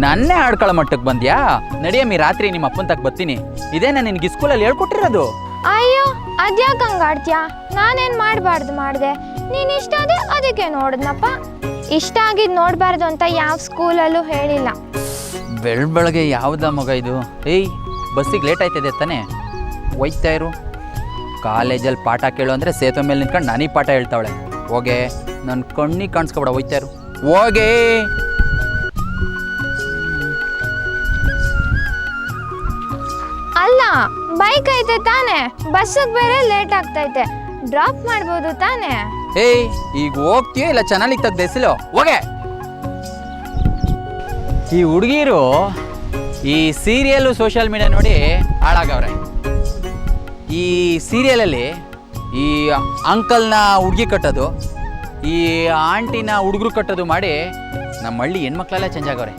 ನನ್ನೇ ಆಡ್ಕೊಳ್ಳೋ ಮಟ್ಟಕ್ಕೆ ಬಂದ್ಯಾ? ನಡಿಯಮ್ಮಿ, ರಾತ್ರಿ ನಿಮ್ಮ ಅಪ್ಪನ ತಕ್ಕ ಬರ್ತೀನಿ. ಇದೇನ ನಿನ್ಗೆ ಸ್ಕೂಲಲ್ಲಿ ಹೇಳ್ಕೊಟ್ಟಿರೋದು? ಅಯ್ಯೋ, ಅದ್ಯಾಕೆ ಹಂಗೆ ಆಡ್ತೀಯಾ? ನಾನೇನು ಮಾಡಬಾರ್ದು ಮಾಡಿದೆ, ನೀನು ಇಷ್ಟ ಅದೇ ಅದಕ್ಕೆ ನೋಡಿದ್ನಪ್ಪ. ಇಷ್ಟ ಆಗಿದ್ದು ನೋಡಬಾರ್ದು ಅಂತ ಯಾವ ಸ್ಕೂಲಲ್ಲೂ ಹೇಳಿಲ್ಲ. ಬೆಳಗ್ಗೆ ಯಾವುದ ಮಗ ಇದು? ಏಯ್, ಬಸ್ಸಿಗೆ ಲೇಟ್ ಆಯ್ತದೆ ತಾನೇ, ಒಯ್ತಾ ಇರು. ಕಾಲೇಜಲ್ಲಿ ಪಾಠ ಕೇಳು ಅಂದರೆ ಸೇತುವೆ ಮೇಲೆ ನಿಂತ್ಕೊಂಡು ನನಗೆ ಪಾಠ ಹೇಳ್ತಾವಳೆ. ಹೋಗೆ, ನನ್ನ ಕಣ್ಣಿಗೆ ಕಾಣಿಸ್ಕೊಬೇಡ, ಒಯ್ತಾ ಇರು. ಹೋಗೇ. ಅಲ್ಲ, ಬೈಕ್ ಐತೆ ತಾನೇ, ಬಸ್ಸಿಗೆ ಬೇರೆ ಲೇಟ್ ಆಗ್ತೈತೆ, ಡ್ರಾಪ್ ಮಾಡ್ಬೋದು ತಾನೇ? ಏಯ್, ಈಗ ಹೋಗ್ತೀಯೋ ಇಲ್ಲ ಚೆನ್ನಾಗಿ ತೆಗ್ದು ಎಸಲು? ಹೋಗೆ. ಈ ಹುಡುಗಿರು ಈ ಸೀರಿಯಲ್ಲು ಸೋಷಿಯಲ್ ಮೀಡಿಯಾ ನೋಡಿ ಹಾಳಾಗವ್ರೆ. ಈ ಸೀರಿಯಲಲ್ಲಿ ಈ ಅಂಕಲ್ನ ಹುಡುಗಿ ಕಟ್ಟೋದು, ಈ ಆಂಟಿನ ಹುಡುಗರು ಕಟ್ಟೋದು ಮಾಡಿ ನಮ್ಮ ಹಳ್ಳಿ ಹೆಣ್ಮಕ್ಳೆಲ್ಲ ಚೇಂಜ್ ಆಗವ್ರೆ.